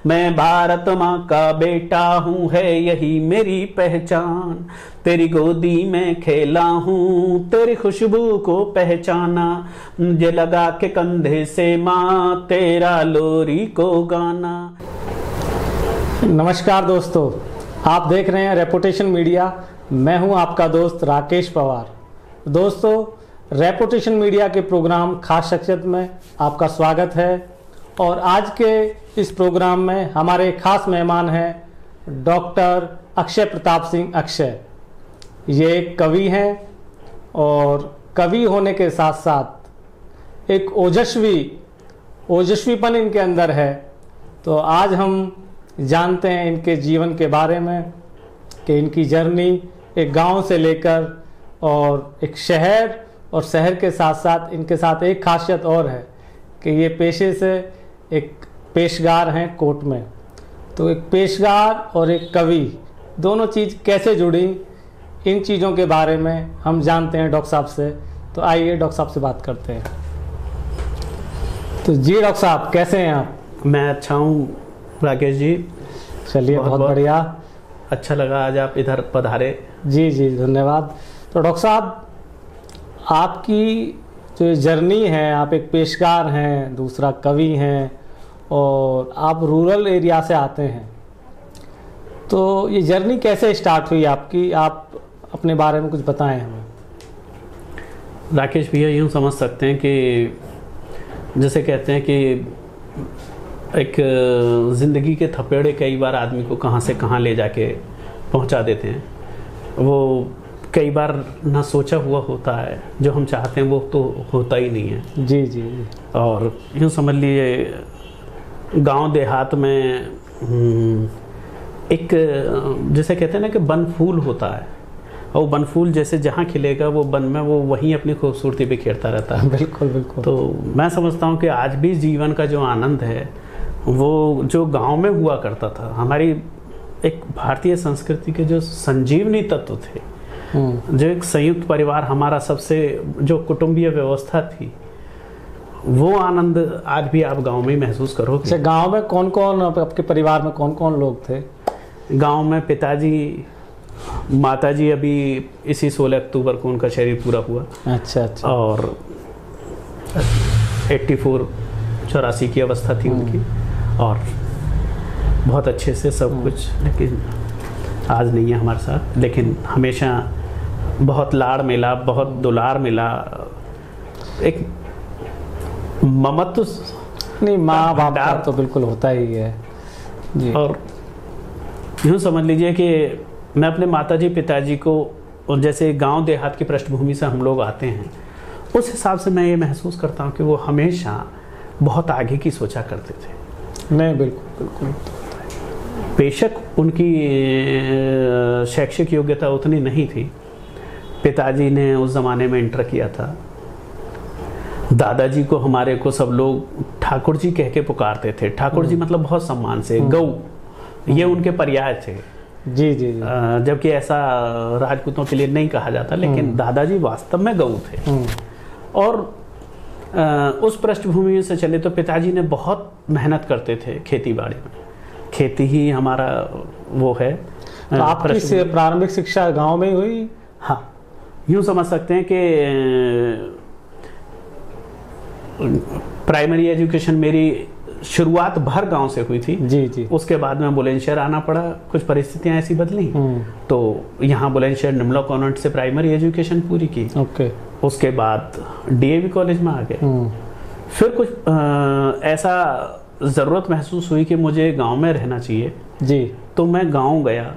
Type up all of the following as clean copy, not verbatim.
मैं भारत माँ का बेटा हूँ, है यही मेरी पहचान। तेरी गोदी में खेला हूँ, तेरी खुशबू को पहचाना। मुझे लगा के कंधे से माँ तेरा लोरी को गाना। नमस्कार दोस्तों, आप देख रहे हैं रेपुटेशन मीडिया। मैं हूं आपका दोस्त राकेश पवार। दोस्तों, रेपुटेशन मीडिया के प्रोग्राम खास शख्सियत में आपका स्वागत है। और आज के इस प्रोग्राम में हमारे खास मेहमान हैं डॉक्टर अक्षय प्रताप सिंह अक्षय। ये एक कवि हैं और कवि होने के साथ साथ एक ओजस्वीपन इनके अंदर है। तो आज हम जानते हैं इनके जीवन के बारे में कि इनकी जर्नी एक गांव से लेकर और एक शहर, और शहर के साथ साथ इनके साथ एक खासियत और है कि ये पेशे से एक पेशगार हैं कोर्ट में। तो एक पेशगार और एक कवि दोनों चीज़ कैसे जुड़ी, इन चीज़ों के बारे में हम जानते हैं डॉक्टर साहब से। तो आइए डॉक्टर साहब से बात करते हैं। तो जी डॉक्टर साहब, कैसे हैं आप? मैं अच्छा हूँ राकेश जी। चलिए, बहुत बढ़िया, अच्छा लगा आज आप इधर पधारे। जी जी, धन्यवाद। तो डॉक्टर साहब, आपकी जो जर्नी है, आप एक पेशकार हैं, दूसरा कवि हैं और आप रूरल एरिया से आते हैं। तो ये जर्नी कैसे स्टार्ट हुई आपकी? आप अपने बारे में कुछ बताएं हमें। राकेश भैया, यूँ समझ सकते हैं कि जैसे कहते हैं कि एक ज़िंदगी के थपेड़े कई बार आदमी को कहाँ से कहाँ ले जाके पहुँचा देते हैं। वो कई बार ना सोचा हुआ होता है, जो हम चाहते हैं वो तो होता ही नहीं है। जी जी जी। और यूँ समझ लीजिए, गांव देहात में एक जैसे कहते हैं ना कि बन फूल होता है, और बन फूल जैसे जहाँ खिलेगा वो बन में वो वहीं अपनी खूबसूरती बिखेरता रहता है। बिल्कुल बिल्कुल। तो मैं समझता हूँ कि आज भी जीवन का जो आनंद है वो जो गांव में हुआ करता था। हमारी एक भारतीय संस्कृति के जो संजीवनी तत्व थे, जो एक संयुक्त परिवार, हमारा सबसे जो कुटुंबीय व्यवस्था थी, वो आनंद आज भी आप गांव में ही महसूस करोगे। अच्छा, गांव में कौन कौन, आपके परिवार में कौन कौन लोग थे? गांव में पिताजी, माताजी, अभी इसी 16 अक्टूबर को उनका शरीर पूरा हुआ। अच्छा अच्छा। और 84 की अवस्था थी उनकी, और बहुत अच्छे से सब कुछ, लेकिन आज नहीं है हमारे साथ। लेकिन हमेशा बहुत लाड़ मिला, बहुत दुलार मिला, एक ममत्व। नहीं, माँ बाप का तो बिल्कुल होता ही है जी। और यूँ समझ लीजिए कि मैं अपने माताजी पिताजी को, और जैसे गांव देहात की पृष्ठभूमि से हम लोग आते हैं, उस हिसाब से मैं ये महसूस करता हूँ कि वो हमेशा बहुत आगे की सोचा करते थे। नहीं, बिल्कुल बिल्कुल। बेशक उनकी शैक्षिक योग्यता उतनी नहीं थी। पिताजी ने उस ज़माने में इंटर किया था। दादाजी को हमारे को सब लोग ठाकुर जी कह के पुकारते थे। ठाकुर जी मतलब बहुत सम्मान से। गऊ, ये उनके पर्याय थे। जी जी जी। जबकि ऐसा राजपूतों के लिए नहीं कहा जाता, लेकिन दादाजी वास्तव में गऊ थे। और उस पृष्ठभूमि से चले तो पिताजी ने बहुत मेहनत करते थे खेती बाड़ी में। खेती ही हमारा वो है। तो आपकी प्रारंभिक शिक्षा गांव में ही हुई? हाँ, यूँ समझ सकते हैं कि प्राइमरी एजुकेशन मेरी शुरुआत भर गांव से हुई थी। जी जी। उसके बाद में बुलंदशहर आना पड़ा, कुछ परिस्थितियां ऐसी बदली तो यहाँ बुलंदशहर निमला कॉन्वेंट से प्राइमरी एजुकेशन पूरी की। ओके। उसके बाद डीएवी कॉलेज में आ गए। फिर कुछ ऐसा ज़रूरत महसूस हुई कि मुझे गांव में रहना चाहिए जी। तो मैं गांव गया,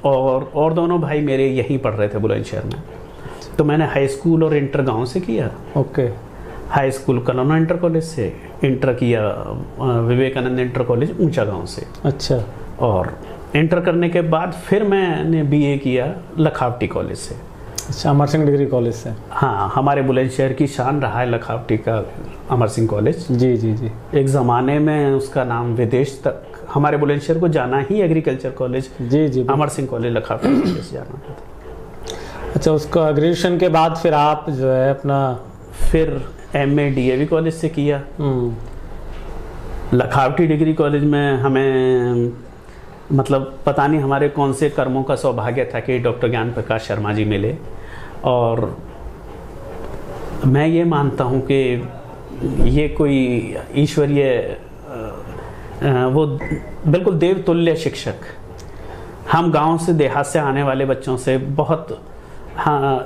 और दोनों भाई मेरे यहीं पढ़ रहे थे बुलंदशहर में। तो मैंने हाई स्कूल और इंटर गांव से किया। Okay. High school Kalona inter college से, इंटर किया विवेकानंद इंटर कॉलेज ऊंचा गांव से। अच्छा। और इंटर करने के बाद फिर मैंने बीए किया लखावटी कॉलेज से। अच्छा, अमर सिंह डिग्री कॉलेज से। हाँ, हमारे बुलंदशहर की शान रहा है लखावटी का अमर सिंह कॉलेज। जी जी जी। एक ज़माने में उसका नाम विदेश तक, हमारे बुलंदशहर को जाना ही एग्रीकल्चर कॉलेज, जी जी, अमर सिंह कॉलेज लखावटी कॉलेज जाना था। अच्छा, उसका ग्रेजुएशन के बाद फिर आप जो है अपना फिर एमए डीएवी कॉलेज से किया। लखावटी डिग्री कॉलेज में हमें मतलब पता नहीं हमारे कौन से कर्मों का सौभाग्य था कि डॉक्टर ज्ञान प्रकाश शर्मा जी मिले। और मैं ये मानता हूँ कि ये कोई ईश्वरीय वो बिल्कुल देवतुल्य शिक्षक, हम गांव से देहात से आने वाले बच्चों से बहुत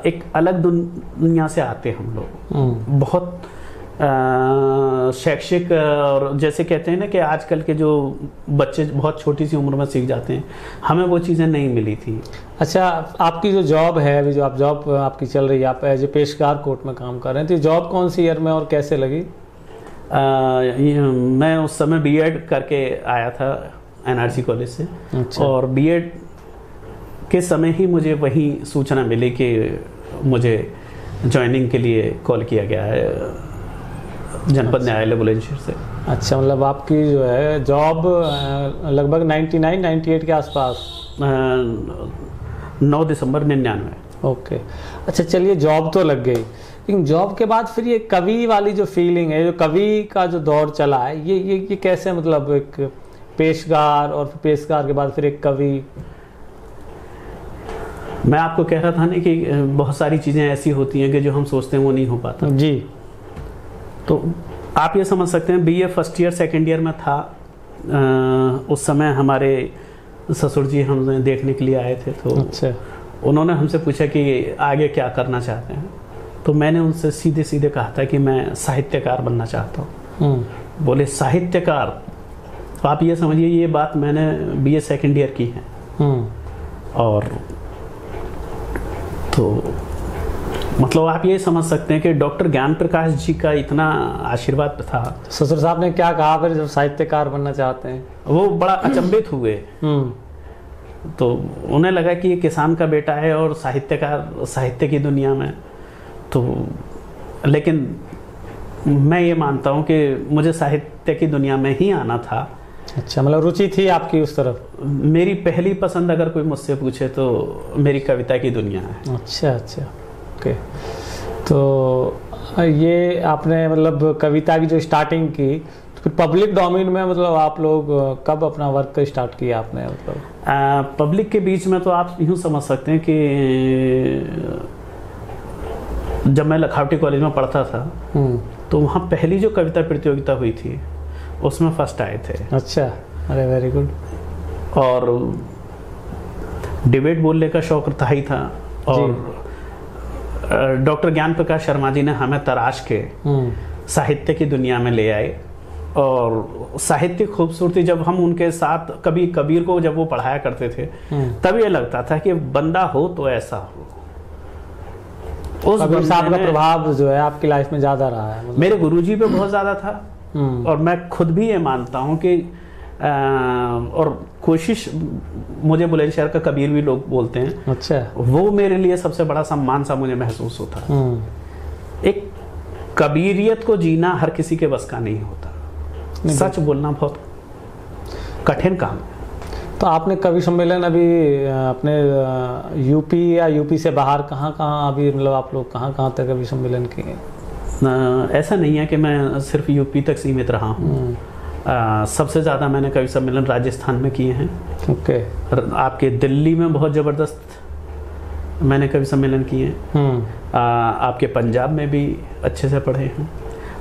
एक अलग दुनिया से आते हम लोग, बहुत शैक्षिक और जैसे कहते हैं ना कि आजकल के जो बच्चे बहुत छोटी सी उम्र में सीख जाते हैं, हमें वो चीज़ें नहीं मिली थी। अच्छा, आपकी जो जॉब है अभी, जो आप जॉब आपकी चल रही है, आप एज ए पेशकार कोर्ट में काम कर रहे हैं, तो जॉब कौन सी ईयर में और कैसे लगी? मैं उस समय बीएड करके आया था एनआरसी कॉलेज से। अच्छा। और बीएड के समय ही मुझे वही सूचना मिली कि मुझे ज्वाइनिंग के लिए कॉल किया गया है जनपद न्यायालय बुलंदशहर से। अच्छा, मतलब आपकी जो है जॉब लगभग 99-98 के आसपास, 9 दिसंबर 99। ओके। अच्छा, चलिए जॉब तो लग गई, लेकिन जॉब के बाद फिर ये कवि वाली जो फीलिंग है, जो कवि का जो दौर चला है, ये कैसे, मतलब एक पेशकार और पेशकार के बाद फिर एक कवि? मैं आपको कह रहा था ना कि बहुत सारी चीज़ें ऐसी होती हैं कि जो हम सोचते हैं वो नहीं हो पाता जी। तो आप ये समझ सकते हैं, BA first year second year में था, उस समय हमारे ससुर जी हमें देखने के लिए आए थे। तो अच्छा। उन्होंने हमसे पूछा कि आगे क्या करना चाहते हैं, तो मैंने उनसे सीधे सीधे कहा था कि मैं साहित्यकार बनना चाहता हूँ। बोले साहित्यकार? तो आप ये समझिए, ये बात मैंने बीए सेकंड ईयर की है। और तो मतलब आप ये समझ सकते हैं कि डॉक्टर ज्ञान प्रकाश जी का इतना आशीर्वाद था। ससुर साहब ने क्या कहा फिर जब साहित्यकार बनना चाहते हैं? वो बड़ा अचंभित हुए। तो उन्हें लगा कि ये किसान का बेटा है और साहित्यकार, साहित्य की दुनिया में। तो लेकिन मैं ये मानता हूँ कि मुझे साहित्य की दुनिया में ही आना था। अच्छा, मतलब रुचि थी आपकी उस तरफ? मेरी पहली पसंद अगर कोई मुझसे पूछे तो मेरी कविता की दुनिया है। अच्छा अच्छा, ओके। तो ये आपने मतलब कविता की जो स्टार्टिंग की, तो फिर पब्लिक डोमेन में मतलब आप लोग कब अपना वर्क स्टार्ट किया आपने? मतलब पब्लिक के बीच में तो आप यूँ समझ सकते हैं कि जब मैं लखावटी कॉलेज में पढ़ता था तो वहाँ पहली जो कविता प्रतियोगिता हुई थी उसमें फर्स्ट आए थे। अच्छा, अरे वेरी गुड। और डिबेट बोलने का शौक था ही था। और डॉक्टर ज्ञान प्रकाश शर्मा जी ने हमें तराश के साहित्य की दुनिया में ले आए। और साहित्यिक खूबसूरती, जब हम उनके साथ कभी कबीर को जब वो पढ़ाया करते थे तब ये लगता था कि बंदा हो तो ऐसा हो। उस कबीर साहब का प्रभाव जो है आपकी लाइफ में ज्यादा रहा है? मतलब मेरे गुरुजी पे बहुत ज्यादा था। और मैं खुद भी ये मानता हूँ कि और कोशिश, मुझे बुलंदशहर का कबीर भी लोग बोलते हैं। अच्छा। वो मेरे लिए सबसे बड़ा सम्मान सा मुझे महसूस होता है। एक कबीरियत को जीना हर किसी के बस का नहीं होता। सच बोलना बहुत कठिन काम है। तो आपने कवि सम्मेलन अभी अपने यूपी या यूपी से बाहर कहाँ अभी मतलब आप लोग कहाँ तक कवि सम्मेलन किए? ऐसा नहीं है कि मैं सिर्फ यूपी तक सीमित रहा हूँ। सबसे ज़्यादा मैंने कवि सम्मेलन राजस्थान में किए हैं। ओके। आपके दिल्ली में बहुत ज़बरदस्त मैंने कवि सम्मेलन किए हैं। आपके पंजाब में भी अच्छे से पढ़े हैं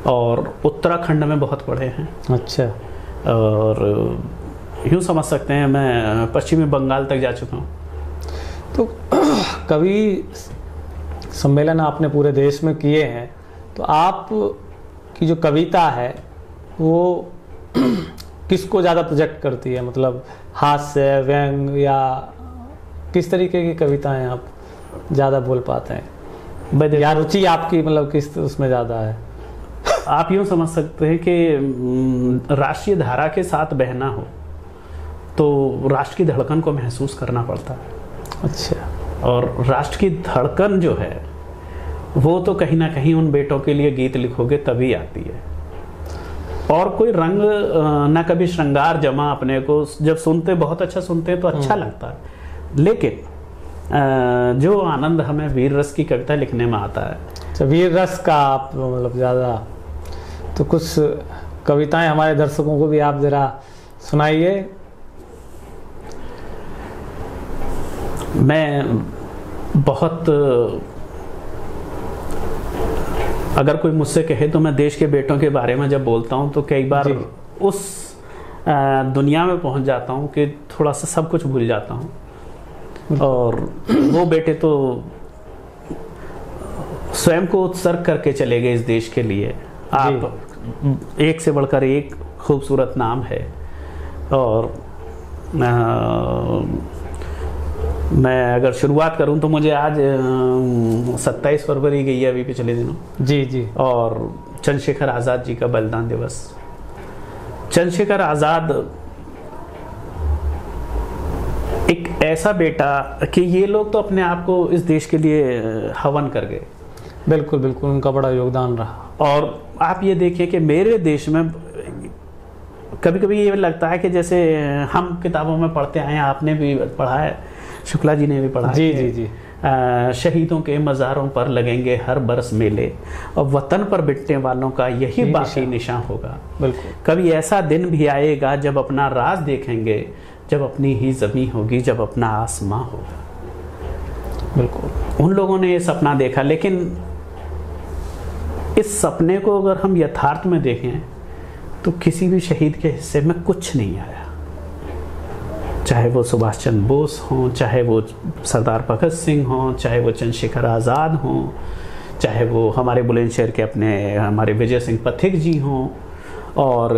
और उत्तराखंड में बहुत पढ़े हैं। अच्छा। और यूँ समझ सकते हैं मैं पश्चिमी बंगाल तक जा चुका हूँ। तो कवि सम्मेलन आपने पूरे देश में किए हैं, तो आप की जो कविता है वो किसको ज़्यादा प्रोजेक्ट करती है? मतलब हास्य, व्यंग, या किस तरीके की कविताएं आप ज़्यादा बोल पाते हैं, या रुचि आपकी मतलब किस उसमें ज़्यादा है? आप यूँ समझ सकते हैं कि राष्ट्रीय धारा के साथ बहना हो तो राष्ट्र की धड़कन को महसूस करना पड़ता है। अच्छा। और राष्ट्र की धड़कन जो है वो तो कहीं ना कहीं उन बेटों के लिए गीत लिखोगे तभी आती है। और कोई रंग ना कभी श्रृंगार जमा अपने को, जब सुनते बहुत अच्छा सुनते हैं तो अच्छा लगता है, लेकिन जो आनंद हमें वीर रस की कविता लिखने में आता है। अच्छा, वीर रस का आप मतलब ज़्यादा, तो कुछ कविताएं हमारे दर्शकों को भी आप जरा सुनाइए। मैं बहुत, अगर कोई मुझसे कहे तो मैं देश के बेटों के बारे में जब बोलता हूँ तो कई बार उस दुनिया में पहुँच जाता हूँ कि थोड़ा सा सब कुछ भूल जाता हूँ। और वो बेटे तो स्वयं को उत्सर्ग करके चले गए इस देश के लिए। आप एक से बढ़कर एक खूबसूरत नाम है। और मैं अगर शुरुआत करूं तो मुझे आज 27 फरवरी गई है अभी पिछले दिनों। जी जी। और चंद्रशेखर आज़ाद जी का बलिदान दिवस। चंद्रशेखर आज़ाद एक ऐसा बेटा कि ये लोग तो अपने आप को इस देश के लिए हवन कर गए। बिल्कुल बिल्कुल, उनका बड़ा योगदान रहा। और आप ये देखिए कि मेरे देश में कभी कभी ये लगता है कि जैसे हम किताबों में पढ़ते आए हैं, आपने भी पढ़ा है, शुक्ला जी ने भी पढ़ा जी है। जी जी। शहीदों के मज़ारों पर लगेंगे हर बरस मेले, और वतन पर बिटने वालों का यही बाकी निशान होगा। बिल्कुल। कभी ऐसा दिन भी आएगा जब अपना राज देखेंगे, जब अपनी ही ज़मीं होगी, जब अपना आसमां होगा। बिल्कुल। उन लोगों ने ये सपना देखा, लेकिन इस सपने को अगर हम यथार्थ में देखें तो किसी भी शहीद के हिस्से में कुछ नहीं आया। चाहे वो सुभाष चंद्र बोस हों, चाहे वो सरदार भगत सिंह हों, चाहे वो चंद्रशेखर आज़ाद हों, चाहे वो हमारे बुलंदशहर के अपने हमारे विजय सिंह पथिक जी हों, और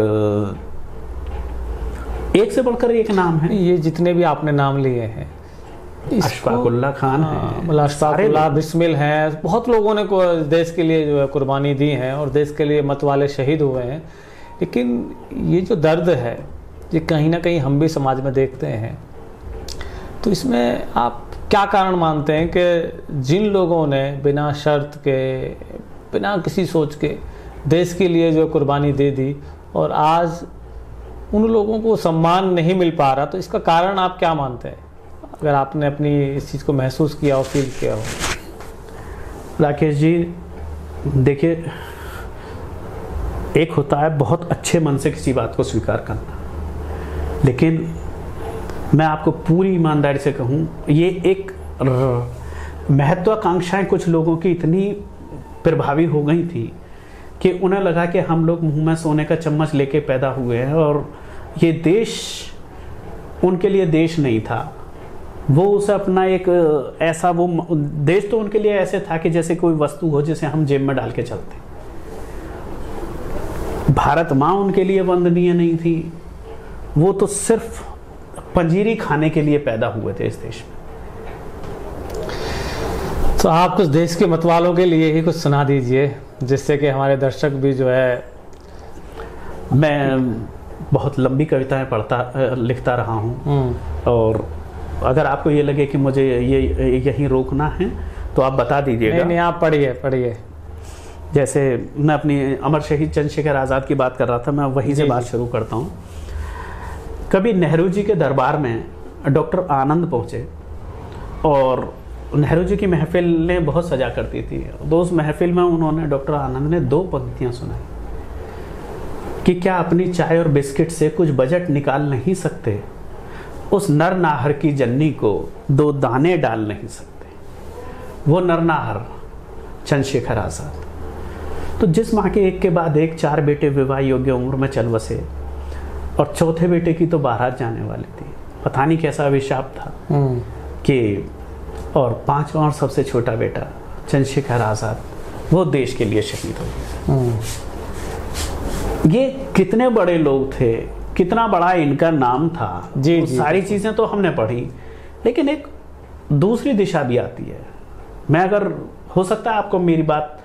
एक से बढ़कर एक नाम है। ये जितने भी आपने नाम लिए हैं, अशफाक उल्लाह खान है, अशफाक उल्लाह बिस्मिल हैं, बहुत लोगों ने देश के लिए जो है कुर्बानी दी है और देश के लिए मत वाले शहीद हुए हैं। लेकिन ये जो दर्द है ये कहीं ना कहीं हम भी समाज में देखते हैं। तो इसमें आप क्या कारण मानते हैं कि जिन लोगों ने बिना शर्त के, बिना किसी सोच के देश के लिए जो कुर्बानी दे दी, और आज उन लोगों को सम्मान नहीं मिल पा रहा, तो इसका कारण आप क्या मानते हैं, अगर आपने अपनी इस चीज़ को महसूस किया हो, फील किया हो? राकेश जी देखिए, एक होता है बहुत अच्छे मन से किसी बात को स्वीकार करना, लेकिन मैं आपको पूरी ईमानदारी से कहूँ, ये एक महत्वाकांक्षाएं कुछ लोगों की इतनी प्रभावी हो गई थी कि उन्हें लगा कि हम लोग मुंह में सोने का चम्मच लेके पैदा हुए हैं, और ये देश उनके लिए देश नहीं था। वो उसे अपना एक ऐसा, वो देश तो उनके लिए ऐसे था कि जैसे कोई वस्तु हो जिसे हम जेब में डाल के चलते। भारत माँ उनके लिए वंदनीय नहीं थी, वो तो सिर्फ पंजीरी खाने के लिए पैदा हुए थे इस देश में। तो आप कुछ देश के मतवालों के लिए ही कुछ सुना दीजिए, जिससे कि हमारे दर्शक भी जो है। मैं बहुत लंबी कविताएं लिखता रहा हूँ, और अगर आपको ये लगे कि मुझे ये यहीं रोकना है तो आप बता दीजिएगा। नहीं, आप पढ़िए। जैसे मैं अपनी अमर शहीद चंद्रशेखर आज़ाद की बात कर रहा था, मैं वहीं से बात शुरू करता हूँ। कभी नेहरू जी के दरबार में डॉक्टर आनंद पहुँचे, और नेहरू जी की महफिलें बहुत सजा करती थी। तो उस महफिल में उन्होंने, डॉक्टर आनंद ने 2 पंक्तियाँ सुनाई कि क्या अपनी चाय और बिस्किट से कुछ बजट निकाल नहीं सकते, उस नर नाहर की जन्नी को 2 दाने डाल नहीं सकते। वो नर नाहर चंद्रशेखर आज़ाद। तो जिस माँ के एक के बाद एक 4 बेटे विवाह योग्य उम्र में चल बसे, और चौथे बेटे की तो बारात जाने वाली थी। पता नहीं कैसा अभिशाप था कि, और 5वां और सबसे छोटा बेटा चंद्रशेखर आज़ाद, वो देश के लिए शहीद हो गया। ये कितने बड़े लोग थे, कितना बड़ा इनका नाम था। जी, सारी चीज़ें तो हमने पढ़ी, लेकिन एक दूसरी दिशा भी आती है। मैं, अगर हो सकता है आपको मेरी बात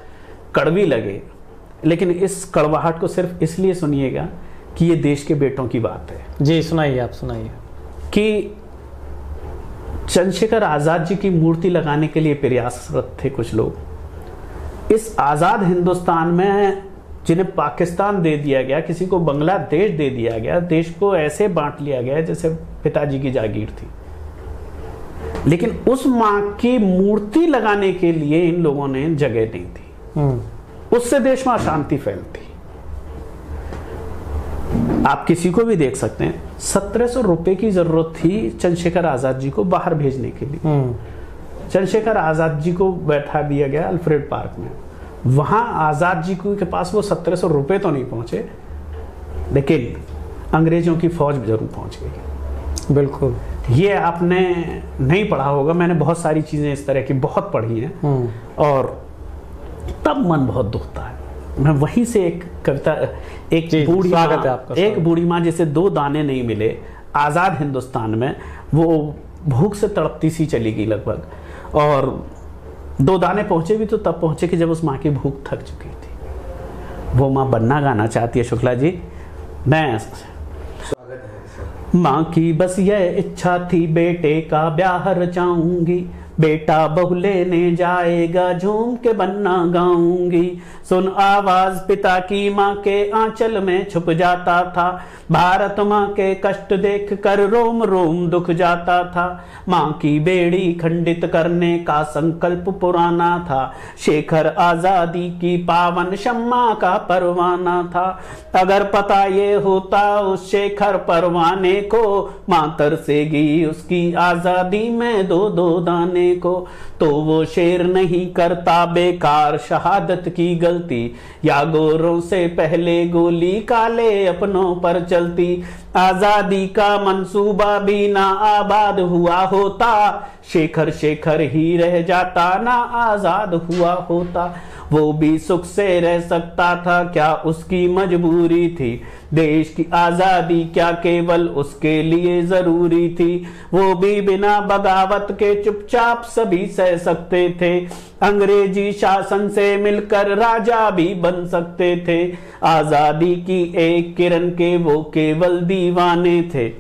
कड़वी लगे, लेकिन इस कड़वाहट को सिर्फ इसलिए सुनिएगा कि ये देश के बेटों की बात है। जी सुनाइए, आप सुनाइए। कि चंद्रशेखर आज़ाद जी की मूर्ति लगाने के लिए प्रयासरत थे कुछ लोग। इस आज़ाद हिंदुस्तान में, जिन्हें पाकिस्तान दे दिया गया, किसी को बांग्लादेश दे दिया गया, देश को ऐसे बांट लिया गया जैसे पिताजी की जागीर थी, लेकिन उस माँ की मूर्ति लगाने के लिए इन लोगों ने जगह नहीं दी। उससे देश में अशांति फैलती। आप किसी को भी देख सकते हैं, 1700 रुपए की जरूरत थी चंद्रशेखर आजाद जी को बाहर भेजने के लिए। चंद्रशेखर आजाद जी को बैठा दिया गया अल्फ्रेड पार्क में, वहां आजाद जी के पास वो 1700 रुपए तो नहीं पहुंचे, लेकिन अंग्रेजों की फौज जरूर पहुंच गई। बिल्कुल, ये आपने नहीं पढ़ा होगा, मैंने बहुत सारी चीजें इस तरह की बहुत पढ़ी हैं, और तब मन बहुत दुखता है। मैं वहीं से एक कविता, एक बूढ़ी माँ जिसे 2 दाने नहीं मिले आजाद हिंदुस्तान में, वो भूख से तड़पती सी चली गई लगभग, और 2 दाने पहुंचे भी तो तब पहुंचे कि जब उस माँ की भूख थक चुकी थी। वो माँ बनना गाना चाहती है शुक्ला जी। मैं माँ की बस यह इच्छा थी बेटे का ब्याह रचाऊंगी, बेटा बहू लेने जाएगा झूम के बन्ना गाऊंगी। सुन आवाज पिता की माँ के आंचल में छुप जाता था, भारत माँ के कष्ट देख कर रोम रोम दुख जाता था। माँ की बेड़ी खंडित करने का संकल्प पुराना था, शेखर आजादी की पावन शम्मा का परवाना था। अगर पता ये होता उस शेखर परवाने को, माँ तरसेगी उसकी आजादी में 2-2 दाने को। तो वो शेर नहीं करता बेकार शहादत की गलती, या गोरों से पहले गोली काले अपनों पर चलती। आजादी का मंसूबा भी ना आबाद हुआ होता, शेखर शेखर ही रह जाता ना आजाद हुआ होता। वो भी सुख से रह सकता था, क्या उसकी मजबूरी थी? देश की आजादी क्या केवल उसके लिए जरूरी थी? वो भी बिना बगावत के चुपचाप सभी सह सकते थे, अंग्रेजी शासन से मिलकर राजा भी बन सकते थे। आजादी की एक किरण के वो केवल दीवाने थे,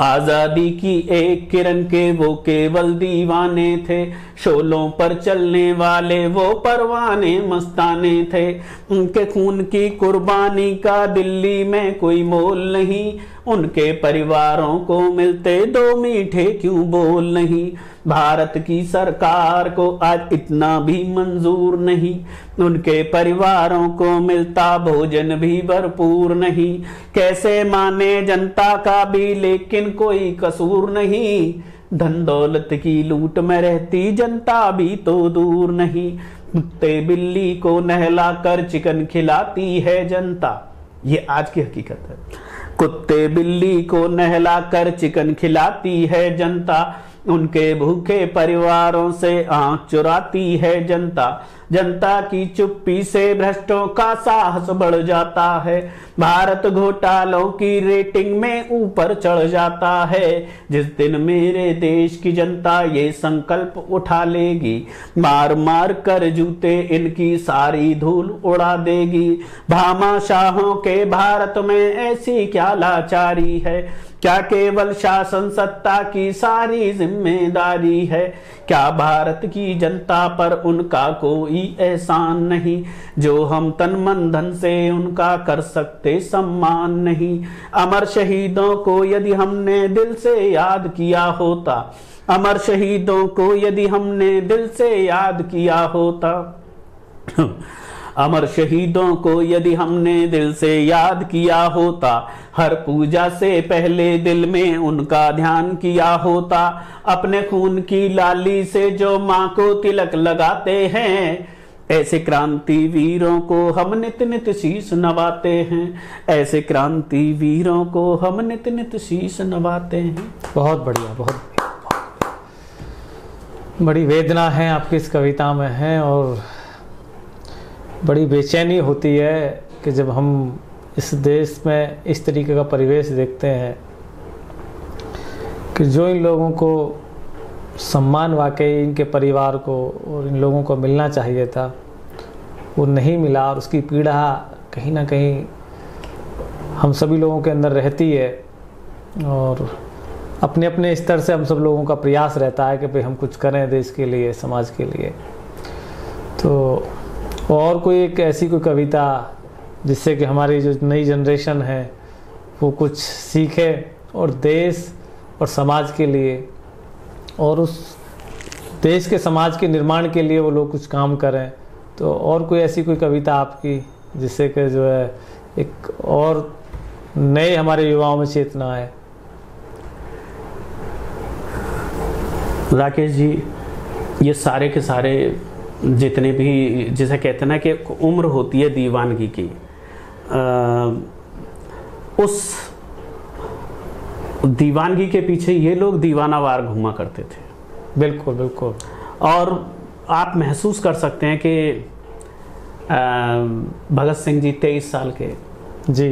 आजादी की एक किरण के वो केवल दीवाने थे। शोलों पर चलने वाले वो परवाने मस्ताने थे, उनके खून की कुर्बानी का दिल्ली में कोई मोल नहीं। उनके परिवारों को मिलते 2 मीठे क्यों बोल नहीं। भारत की सरकार को आज इतना भी मंजूर नहीं, उनके परिवारों को मिलता भोजन भी भरपूर नहीं। कैसे माने जनता का भी लेकिन कोई कसूर नहीं, धन दौलत की लूट में रहती जनता भी तो दूर नहीं। कुत्ते बिल्ली को नहलाकर चिकन खिलाती है जनता, ये आज की हकीकत है। कुत्ते बिल्ली को नहलाकर चिकन खिलाती है जनता, उनके भूखे परिवारों से आंख चुराती है जनता। जनता की चुप्पी से भ्रष्टों का साहस बढ़ जाता है, भारत घोटालों की रेटिंग में ऊपर चढ़ जाता है। जिस दिन मेरे देश की जनता ये संकल्प उठा लेगी, मार मार कर जूते इनकी सारी धूल उड़ा देगी। भामाशाहों के भारत में ऐसी क्या लाचारी है, क्या केवल शासन सत्ता की सारी जिम्मेदारी है? क्या भारत की जनता पर उनका कोई एहसान नहीं, जो हम तन मन धन से उनका कर सकते सम्मान नहीं? अमर शहीदों को यदि हमने दिल से याद किया होता, अमर शहीदों को यदि हमने दिल से याद किया होता, अमर शहीदों को यदि हमने दिल से याद किया होता, हर पूजा से पहले दिल में उनका ध्यान किया होता। अपने खून की लाली से जो माँ को तिलक लगाते हैं, ऐसे क्रांति वीरों को हम नित नित शीश नवाते हैं, ऐसे क्रांति वीरों को हम नित नित शीश नवाते हैं। बहुत बढ़िया, बहुत बड़ी वेदना है आपकी इस कविता में है, और बड़ी बेचैनी होती है कि जब हम इस देश में इस तरीके का परिवेश देखते हैं कि जो इन लोगों को सम्मान वाकई इनके परिवार को और इन लोगों को मिलना चाहिए था, वो नहीं मिला, और उसकी पीड़ा कहीं ना कहीं हम सभी लोगों के अंदर रहती है। और अपने अपने स्तर से हम सब लोगों का प्रयास रहता है कि भाई हम कुछ करें देश के लिए, समाज के लिए। तो और कोई एक ऐसी कोई कविता जिससे कि हमारी जो नई जनरेशन है वो कुछ सीखे और देश और समाज के लिए और उस देश के समाज के निर्माण के लिए वो लोग कुछ काम करें। तो और कोई ऐसी कोई कविता आपकी जिससे कि जो है एक और नए हमारे युवाओं में चेतना है? राकेश जी, ये सारे के सारे जितने भी, जैसे कहते हैं ना कि उम्र होती है दीवानगी की, उस दीवानगी के पीछे ये लोग दीवानावार घूमा करते थे। बिल्कुल बिल्कुल। और आप महसूस कर सकते हैं कि भगत सिंह जी 23 साल के, जी,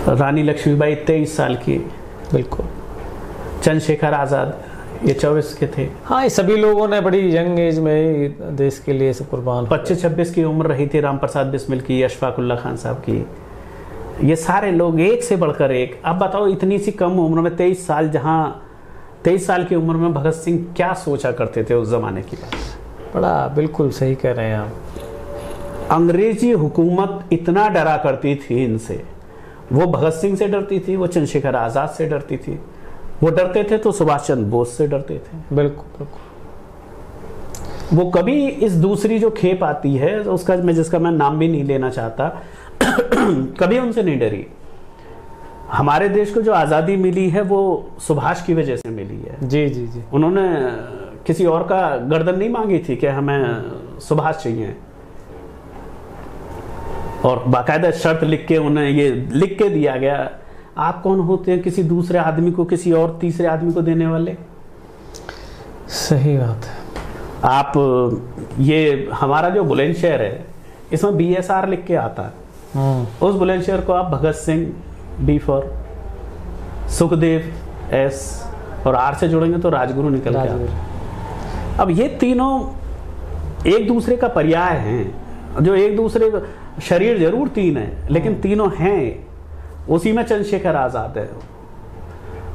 रानी लक्ष्मीबाई 23 साल की, बिल्कुल, चंद्रशेखर आज़ाद ये 24 के थे। हाँ, ये सभी लोगों ने बड़ी यंग एज में देश के लिए सब कुर्बान। 25-26 की उम्र रही थी राम प्रसाद बिस्मिल की, अशफाक उल्लाह खान साहब की, ये सारे लोग एक से बढ़कर एक। अब बताओ इतनी सी कम उम्र में 23 साल, जहाँ 23 साल की उम्र में भगत सिंह क्या सोचा करते थे उस जमाने की बात। बड़ा बिल्कुल सही कह रहे हैं आप। अंग्रेजी हुकूमत इतना डरा करती थी इनसे, वो भगत सिंह से डरती थी, वो चंद्रशेखर आज़ाद से डरती थी, वो डरते थे तो सुभाष चंद्र बोस से डरते थे। बिल्कुल बिल्कुल। वो कभी इस दूसरी जो खेप आती है उसका, जिसका मैं नाम भी नहीं लेना चाहता, कभी उनसे नहीं डरी। हमारे देश को जो आज़ादी मिली है वो सुभाष की वजह से मिली है। जी जी जी। उन्होंने किसी और का गर्दन नहीं मांगी थी कि हमें सुभाष चाहिए, और बाकायदा शर्त लिख के उन्हें ये लिख के दिया गया। आप कौन होते हैं किसी दूसरे आदमी को, किसी और तीसरे आदमी को देने वाले? सही बात है। आप ये हमारा जो बुलंदशहर है इसमें BSR लिख के आता है, उस बुलंदशहर को आप Bhagat Singh B for Sukhdev S और R से जोड़ेंगे तो राजगुरु निकल के आता है। अब ये तीनों एक दूसरे का पर्याय हैं, जो एक दूसरे का शरीर जरूर तीन है लेकिन तीनों हैं। उसी में चंद्रशेखर आज़ाद है,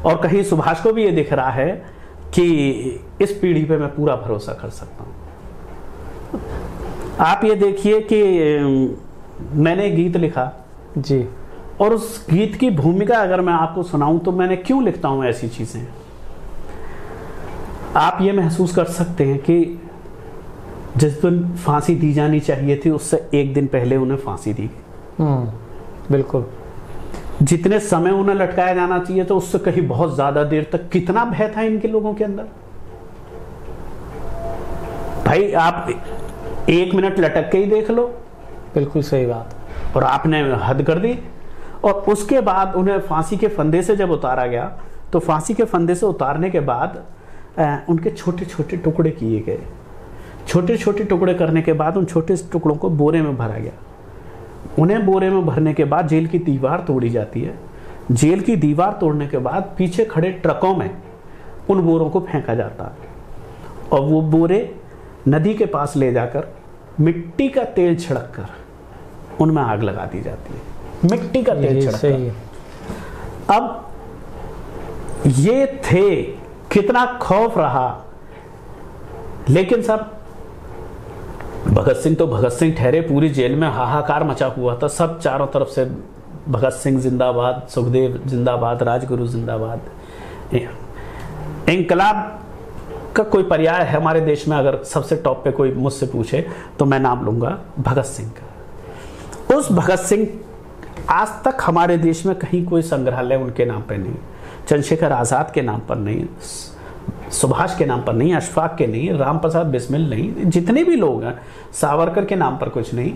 और कहीं सुभाष को भी ये दिख रहा है कि इस पीढ़ी पे मैं पूरा भरोसा कर सकता हूं। आप ये देखिए कि मैंने एक गीत लिखा जी, और उस गीत की भूमिका अगर मैं आपको सुनाऊं तो मैंने क्यों लिखता हूं ऐसी चीजें, आप ये महसूस कर सकते हैं कि जिस दिन फांसी दी जानी चाहिए थी उससे एक दिन पहले उन्हें फांसी दी गई। बिल्कुल। जितने समय उन्हें लटकाया जाना चाहिए तो उससे कहीं बहुत ज्यादा देर तक। कितना भय था इनके लोगों के अंदर। भाई आप 1 मिनट लटक के ही देख लो। बिल्कुल सही बात। और आपने हद कर दी। और उसके बाद उन्हें फांसी के फंदे से जब उतारा गया तो फांसी के फंदे से उतारने के बाद उनके छोटे छोटे टुकड़े किए गए। छोटे छोटे टुकड़े करने के बाद उन छोटे टुकड़ों को बोरे में भरा गया। उन्हें बोरे में भरने के बाद जेल की दीवार तोड़ी जाती है। जेल की दीवार तोड़ने के बाद पीछे खड़े ट्रकों में उन बोरों को फेंका जाता है, और वो बोरे नदी के पास ले जाकर मिट्टी का तेल छिड़क कर उनमें आग लगा दी जाती है। मिट्टी का तेल छिड़क कर। अब ये थे, कितना खौफ रहा। लेकिन साहब भगत सिंह तो भगत सिंह ठहरे, पूरी जेल में हाहाकार मचा हुआ था। सब चारों तरफ से भगत सिंह जिंदाबाद, सुखदेव जिंदाबाद, राजगुरु जिंदाबाद। इंकलाब का कोई पर्याय है हमारे देश में, अगर सबसे टॉप पे कोई मुझसे पूछे तो मैं नाम लूंगा भगत सिंह का। उस भगत सिंह आज तक हमारे देश में कहीं कोई संग्रहालय उनके नाम पर नहीं, चंद्रशेखर आज़ाद के नाम पर नहीं, सुभाष के नाम पर नहीं, अशफाक के नहीं, राम प्रसाद बिस्मिल नहीं, जितने भी लोग हैं, सावरकर के नाम पर कुछ नहीं।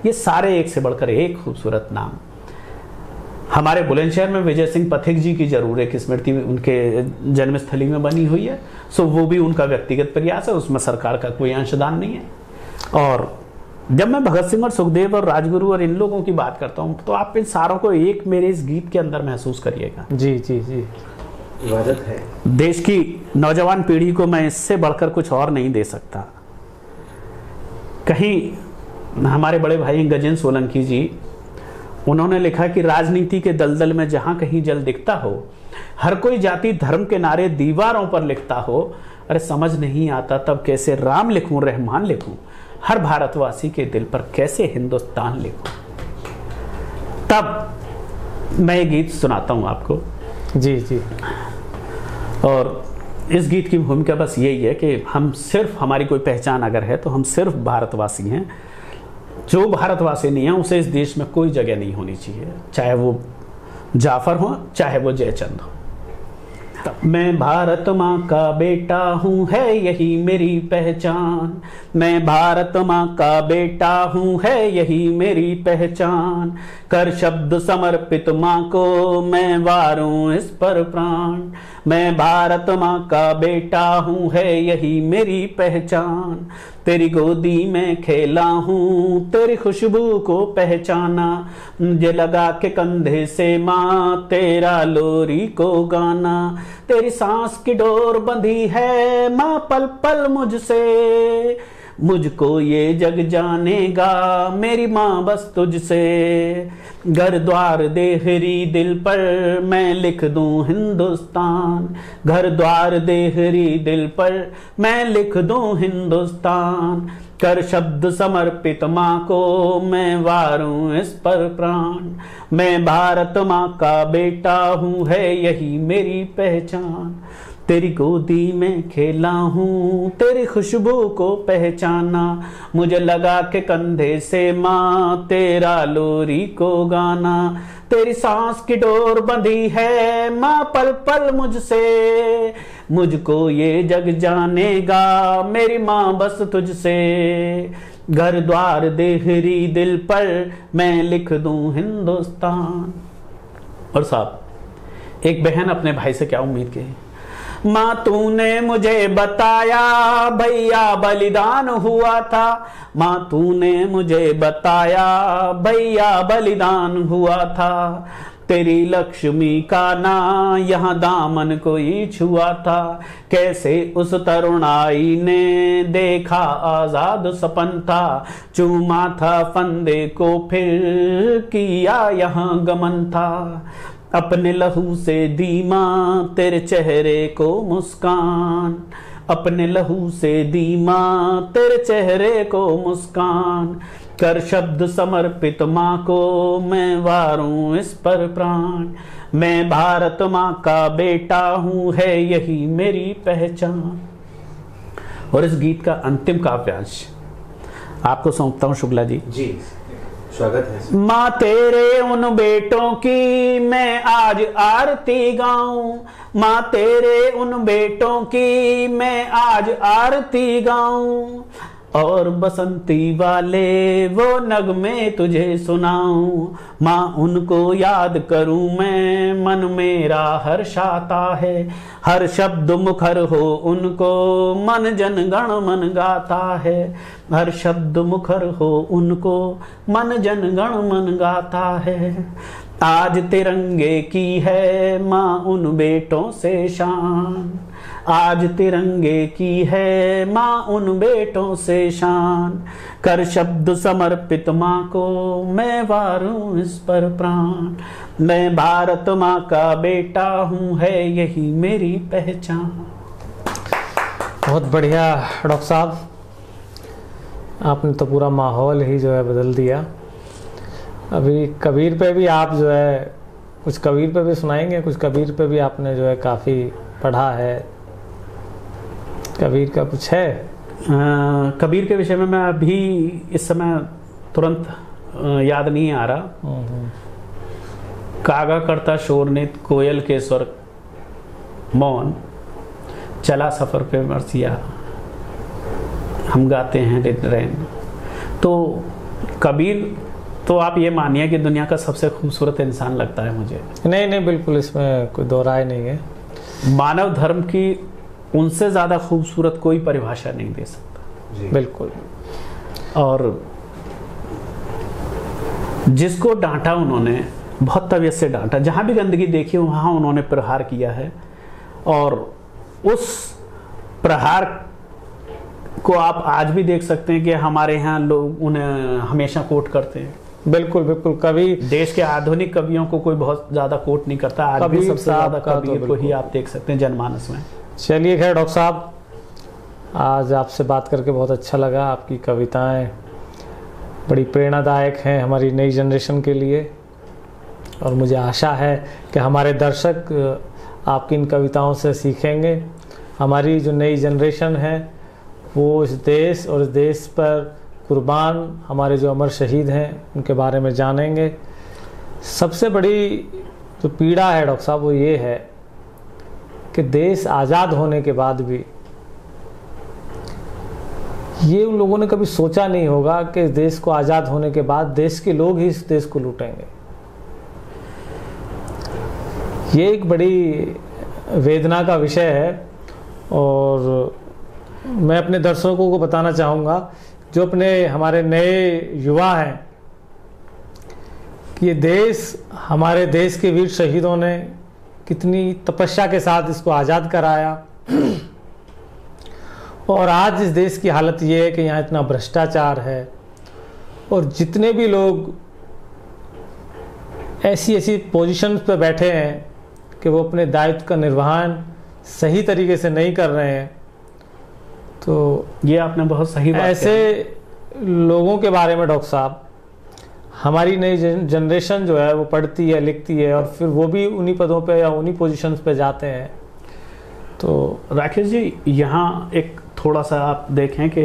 ये सारे एक से बढ़कर एक खूबसूरत नाम। हमारे बुलंदशहर में विजय सिंह पथिक जी की जरूर एक स्मृति उनके जन्मस्थली में बनी हुई है। सो वो भी उनका व्यक्तिगत प्रयास है, उसमें सरकार का कोई अंशदान नहीं है। और जब मैं भगत सिंह और सुखदेव और राजगुरु और इन लोगों की बात करता हूँ तो आप इन सारों को एक मेरे इस गीत के अंदर महसूस करिएगा। जी जी जी, इबादत है। देश की नौजवान पीढ़ी को मैं इससे बढ़कर कुछ और नहीं दे सकता। कहीं हमारे बड़े भाई गजेंद्र सोलंकी जी, उन्होंने लिखा कि राजनीति के दलदल में जहां कहीं जल दिखता हो, हर कोई जाति धर्म के नारे दीवारों पर लिखता हो, अरे समझ नहीं आता तब कैसे राम लिखूं, रहमान लिखूं, हर भारतवासी के दिल पर कैसे हिंदुस्तान लिखूं। तब मैं ये गीत सुनाता हूं आपको। जी जी। और इस गीत की भूमिका बस यही है कि हम सिर्फ, हमारी कोई पहचान अगर है तो हम सिर्फ भारतवासी हैं। जो भारतवासी नहीं है उसे इस देश में कोई जगह नहीं होनी चाहिए, चाहे वो जाफर हो चाहे वो जयचंद हो। मैं भारत माँ का बेटा हूँ, है यही मेरी पहचान। मैं भारत माँ का बेटा हूँ, है यही मेरी पहचान। कर शब्द समर्पित माँ को मैं वारूं इस पर प्राण। मैं भारत माँ का बेटा हूँ, है यही मेरी पहचान। तेरी गोदी में खेला हूँ, तेरी खुशबू को पहचाना। मुझे लगा के कंधे से माँ तेरा लोरी को गाना। तेरी सांस की डोर बंधी है माँ पल पल मुझसे। मुझको ये जग जानेगा मेरी माँ बस तुझसे। घर द्वार देहरी दिल पर मैं लिख दूं हिंदुस्तान। घर द्वार देहरी दिल पर मैं लिख दूं हिंदुस्तान। कर शब्द समर्पित माँ को मैं वारूं इस पर प्राण। मैं भारत माँ का बेटा हूँ, है यही मेरी पहचान। तेरी गोदी में खेला हूँ, तेरी खुशबू को पहचाना। मुझे लगा के कंधे से माँ तेरा लोरी को गाना। तेरी सांस की डोर बंधी है माँ पल पल मुझसे। मुझको ये जग जानेगा मेरी माँ बस तुझसे। घर द्वार देहरी दिल पर मैं लिख दूं हिंदुस्तान। और साहब, एक बहन अपने भाई से क्या उम्मीद की? माँ तूने मुझे बताया भैया बलिदान हुआ था। माँ तूने मुझे बताया भैया बलिदान हुआ था। तेरी लक्ष्मी का ना यहाँ दामन कोई छुआ था। कैसे उस तरुणाई ने देखा आजाद सपन था। चूमा था फंदे को फिर किया यहाँ गमन था। अपने लहू से दी माँ तेरे चेहरे को मुस्कान। अपने लहू से दी माँ तेरे चेहरे को मुस्कान। कर शब्द समर्पित माँ को मैं वारूं इस पर प्राण। मैं भारत माँ का बेटा हूँ, है यही मेरी पहचान। और इस गीत का अंतिम काव्यांश आपको सौंपता हूँ शुक्ला जी। जी स्वागत है। माँ तेरे उन बेटों की मैं आज आरती गाऊं। माँ तेरे उन बेटों की मैं आज आरती गाऊं। और बसंती वाले वो नगमे तुझे सुनाऊं। माँ उनको याद करूं मैं, मन मेरा हर्षाता है। हर शब्द मुखर हो उनको, मन जन गण मन गाता है। हर शब्द मुखर हो उनको, मन जन गण मन गाता है। आज तिरंगे की है माँ उन बेटों से शान। आज तिरंगे की है माँ उन बेटों से शान। कर शब्द समर्पित माँ को मैं वारूं इस पर प्राण। मैं भारत माँ का बेटा हूँ, है यही मेरी पहचान। बहुत बढ़िया डॉक्टर साहब, आपने तो पूरा माहौल ही जो है बदल दिया। अभी कबीर पे भी आप जो है कुछ कबीर पे भी सुनाएंगे, कुछ कबीर पे भी आपने जो है काफ़ी पढ़ा है, कबीर का कुछ है? कबीर के विषय में मैं अभी इस समय तुरंत याद नहीं आ रहा। कागा करता शोर नित कोयल के स्वर मौन, चला सफर पे मरसिया हम गाते हैं रैन। तो कबीर तो आप ये मानिए कि दुनिया का सबसे खूबसूरत इंसान लगता है मुझे। नहीं बिल्कुल, इसमें कोई दो राय नहीं है। मानव धर्म की उनसे ज्यादा खूबसूरत कोई परिभाषा नहीं दे सकता। बिल्कुल। और जिसको डांटा उन्होंने, बहुत तबीयत से डांटा, जहां भी गंदगी देखी वहां उन्होंने प्रहार किया है। और उस प्रहार को आप आज भी देख सकते हैं कि हमारे यहाँ लोग उन्हें हमेशा कोट करते हैं। बिल्कुल बिल्कुल। कवि, देश के आधुनिक कवियों को कोई बहुत ज्यादा कोट नहीं करता। आज भी सबसे ज्यादा कबीर को ही आप देख सकते हैं जनमानस में। चलिए खैर डॉक्टर साहब, आज आपसे बात करके बहुत अच्छा लगा। आपकी कविताएं बड़ी प्रेरणादायक हैं हमारी नई जनरेशन के लिए, और मुझे आशा है कि हमारे दर्शक आपकी इन कविताओं से सीखेंगे। हमारी जो नई जनरेशन है वो इस देश और इस देश पर कुर्बान हमारे जो अमर शहीद हैं उनके बारे में जानेंगे। सबसे बड़ी जो पीड़ा है डॉक्टर साहब वो ये है कि देश आज़ाद होने के बाद भी ये उन लोगों ने कभी सोचा नहीं होगा कि देश को आज़ाद होने के बाद देश के लोग ही इस देश को लूटेंगे। ये एक बड़ी वेदना का विषय है और मैं अपने दर्शकों को बताना चाहूँगा जो अपने हमारे नए युवा हैं कि ये देश, हमारे देश के वीर शहीदों ने कितनी तपस्या के साथ इसको आज़ाद कराया और आज इस देश की हालत ये है कि यहाँ इतना भ्रष्टाचार है और जितने भी लोग ऐसी पोजीशंस पे बैठे हैं कि वो अपने दायित्व का निर्वहन सही तरीके से नहीं कर रहे हैं, तो ये आपने बहुत सही बात ऐसे लोगों के बारे में डॉक्टर साहब हमारी नई जनरेशन जो है वो पढ़ती है, लिखती है और फिर वो भी उन्हीं पदों पे या उन्हीं पोजीशंस पे जाते हैं। तो राकेश जी, यहाँ एक थोड़ा सा आप देखें कि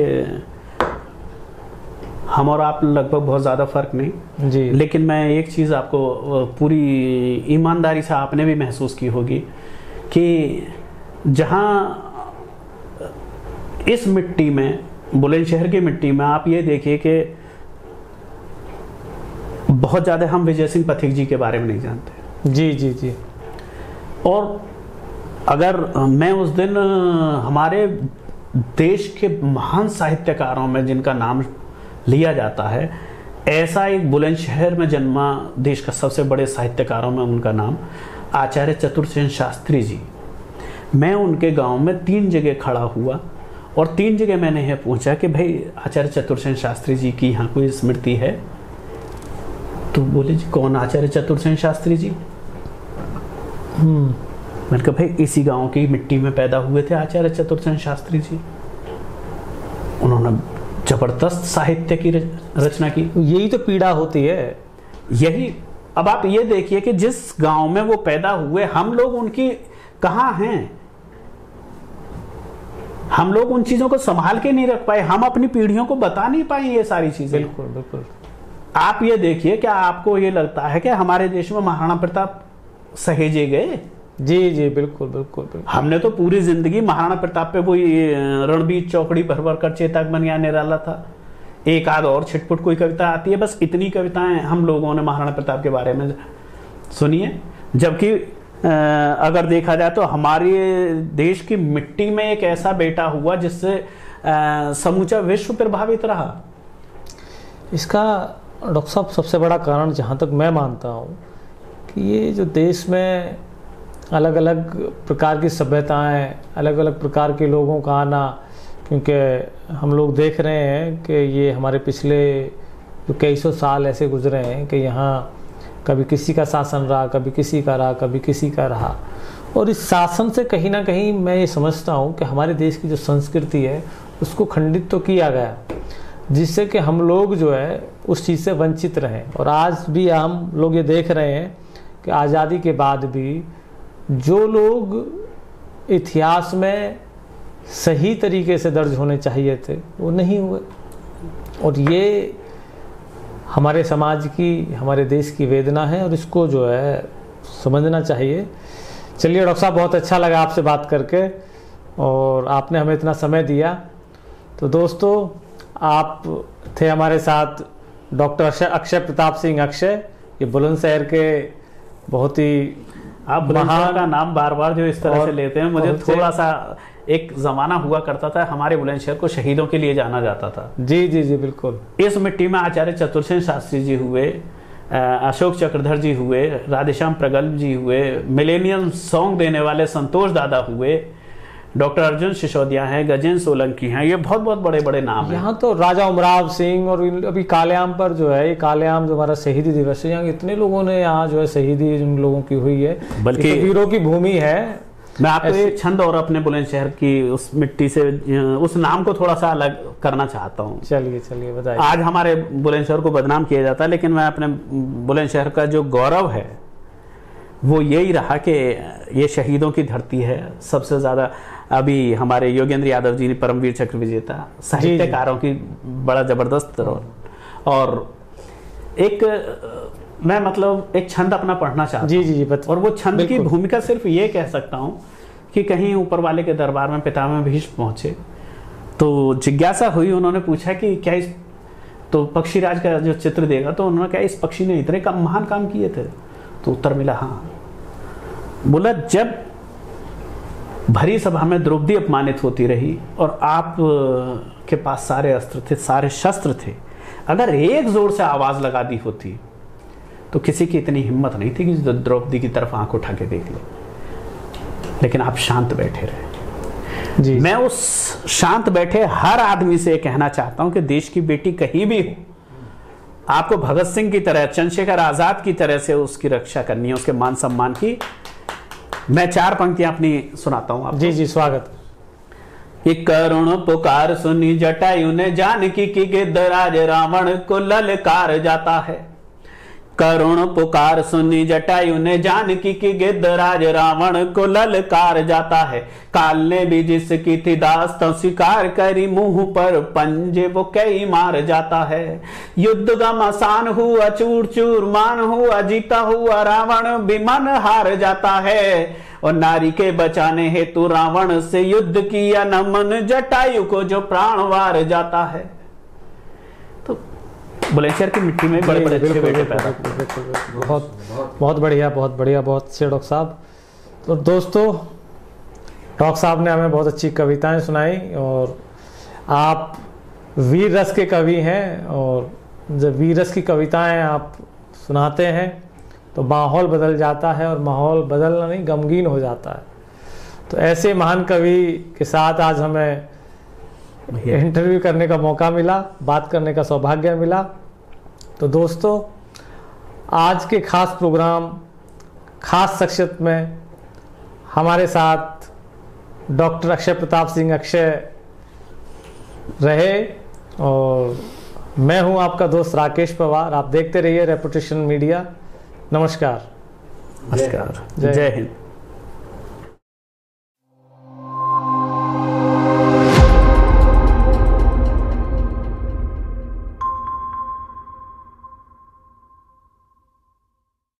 हम और आप लगभग बहुत ज़्यादा फर्क नहीं जी, लेकिन मैं एक चीज़ आपको पूरी ईमानदारी से आपने भी महसूस की होगी कि जहाँ इस मिट्टी में, बुलंदशहर की मिट्टी में, आप ये देखिए कि बहुत ज़्यादा हम विजय सिंह पथिक जी के बारे में नहीं जानते। जी जी जी। और अगर मैं उस दिन हमारे देश के महान साहित्यकारों में जिनका नाम लिया जाता है, ऐसा एक बुलंदशहर में जन्मा देश का सबसे बड़े साहित्यकारों में उनका नाम आचार्य चतुरसेन शास्त्री जी। मैं उनके गांव में 3 जगह खड़ा हुआ और 3 जगह मैंने यह पूछा कि भाई आचार्य चतुरसेन शास्त्री जी की यहाँ कोई स्मृति है? तो बोले जी कौन आचार्य चतुरसेन शास्त्री जी? मैंने कहा भाई इसी गांव की मिट्टी में पैदा हुए थे आचार्य चतुरसेन शास्त्री जी। उन्होंने जबरदस्त साहित्य की रचना की। यही तो पीड़ा होती है। यही, अब आप ये देखिए कि जिस गांव में वो पैदा हुए, हम लोग उनकी कहाँ हैं? हम लोग उन चीजों को संभाल के नहीं रख पाए, हम अपनी पीढ़ियों को बता नहीं पाए ये सारी चीजें। बिल्कुल बिल्कुल। आप ये देखिए, क्या आपको ये लगता है कि हमारे देश में महाराणा प्रताप सहेजे गए? जी जी बिल्कुल बिल्कुल बिल्कुल। हमने तो पूरी जिंदगी महाराणा प्रताप पे वही रणबीर चौकड़ी भर भर कर चेतक बनिया निराला था, एक आध और छिटपुट कोई कविता आती है, बस इतनी कविताएं हम लोगों ने महाराणा प्रताप के बारे में सुनी है। जबकि अगर देखा जाए तो हमारे देश की मिट्टी में एक ऐसा बेटा हुआ जिससे समूचा विश्व प्रभावित रहा। इसका डॉक्टर साहब सबसे बड़ा कारण जहाँ तक मैं मानता हूँ कि ये जो देश में अलग अलग प्रकार की सभ्यताएं, अलग अलग प्रकार के लोगों का आना, क्योंकि हम लोग देख रहे हैं कि ये हमारे पिछले जो कई सौ साल ऐसे गुजरे हैं कि यहाँ कभी किसी का शासन रहा, कभी किसी का रहा, कभी किसी का रहा, और इस शासन से कहीं ना कहीं मैं ये समझता हूँ कि हमारे देश की जो संस्कृति है उसको खंडित तो किया गया, जिससे कि हम लोग जो है उस चीज़ से वंचित रहें। और आज भी हम लोग ये देख रहे हैं कि आज़ादी के बाद भी जो लोग इतिहास में सही तरीके से दर्ज होने चाहिए थे वो नहीं हुए, और ये हमारे समाज की, हमारे देश की वेदना है और इसको जो है समझना चाहिए। चलिए डॉक्टर साहब, बहुत अच्छा लगा आपसे बात करके और आपने हमें इतना समय दिया। तो दोस्तों, आप थे हमारे साथ डॉक्टर अक्षय प्रताप सिंह अक्षय, ये बुलंदशहर के बहुत ही आप बुलंदशहर का नाम बार बार जो इस तरह से लेते हैं, मुझे थोड़ा सा एक जमाना हुआ करता था हमारे बुलंदशहर को शहीदों के लिए जाना जाता था। जी जी जी बिल्कुल। इस मिट्टी में आचार्य चतुरसेन शास्त्री जी हुए, अशोक चक्रधर जी हुए, राधेश्याम प्रगल्भ जी हुए, मिलेनियम सॉन्ग देने वाले संतोष दादा हुए, डॉक्टर अर्जुन सिसोदिया हैं, गजेंद्र सोलंकी हैं, ये बहुत बहुत बड़े बड़े नाम हैं। यहाँ तो राजा उमराव सिंह, और अभी कालेआम पर जो है, ये कालेआम जो हमारा शहीदी दिवस है, यहाँ इतने लोगों ने यहाँ जो है शहीदी जिन लोगों की हुई है, बल्कि तो वीरों की भूमि है। मैं आपको एक छंद और अपने बुलंदशहर की उस मिट्टी से, उस नाम को थोड़ा सा अलग करना चाहता हूँ। चलिए चलिए बताइए। आज हमारे बुलंदशहर को बदनाम किया जाता है, लेकिन मैं अपने बुलंदशहर का जो गौरव है वो यही रहा कि ये शहीदों की धरती है। सबसे ज़्यादा अभी हमारे योगेंद्र यादव जी ने परमवीर चक्र विजेता साहित्यकारों की बड़ा जबरदस्त रोल। और एक मैं मतलब एक छंद अपना पढ़ना चाहता हूँ। जी और वो छंद की भूमिका सिर्फ ये कह सकता हूँ कि कहीं ऊपर वाले के दरबार में पितामह भीष्म पहुंचे तो जिज्ञासा हुई, उन्होंने पूछा कि क्या इस तो पक्षीराज का जो चित्र देगा तो उन्होंने कहा इस पक्षी ने इतने महान काम किए थे? तो उत्तर मिला हाँ। बोला जब भरी सभा में द्रौपदी अपमानित होती रही और आप के पास सारे अस्त्र थे, सारे शस्त्र थे, अगर एक जोर से आवाज लगा दी होती तो किसी की इतनी हिम्मत नहीं थी कि द्रौपदी की तरफ आंख उठा के देख ले, लेकिन आप शांत बैठे रहे। जी। मैं उस शांत बैठे हर आदमी से कहना चाहता हूं कि देश की बेटी कहीं भी हो, आपको भगत सिंह की तरह, चंद्रशेखर आजाद की तरह से उसकी रक्षा करनी है, उसके मान सम्मान की। मैं 4 पंक्तियां अपनी सुनाता हूं आपको। जी स्वागत। कि करुण पुकार सुनी जटायु ने जानकी की गिद्धराज रावण को ललकार जाता है। करुण पुकार सुनी जटायु ने जानकी की गिद्धराज रावण को ललकार जाता है। काल ने भी जिसकी थी दास्तां स्वीकार करी, मुंह पर पंजे वो कई मार जाता है। युद्ध घमासान हुआ, चूर चूर मान हुआ, जीता हुआ रावण भी मन हार जाता है। और नारी के बचाने हेतु रावण से युद्ध किया नमन, जटायु को जो प्राण वार जाता है। तो बुलंदशहर की मिट्टी में बड़े बड़े अच्छे बेटे पैदा। बहुत बढ़िया, बहुत बढ़िया, बहुत अच्छे डॉक्टर साहब। तो दोस्तों, डॉक्टर साहब ने हमें बहुत अच्छी कविताएं सुनाई और आप वीर रस के कवि हैं, और जब वीर रस की कविताएं आप सुनाते हैं तो माहौल बदल जाता है, और माहौल बदलना नहीं गमगीन हो जाता है। तो ऐसे महान कवि के साथ आज हमें इंटरव्यू करने का मौका मिला, बात करने का सौभाग्य मिला। तो दोस्तों, आज के खास प्रोग्राम खास शख्सियत में हमारे साथ डॉक्टर अक्षय प्रताप सिंह अक्षय रहे, और मैं हूं आपका दोस्त राकेश पवार। आप देखते रहिए रेपुटेशन मीडिया। नमस्कार। जय हिंद।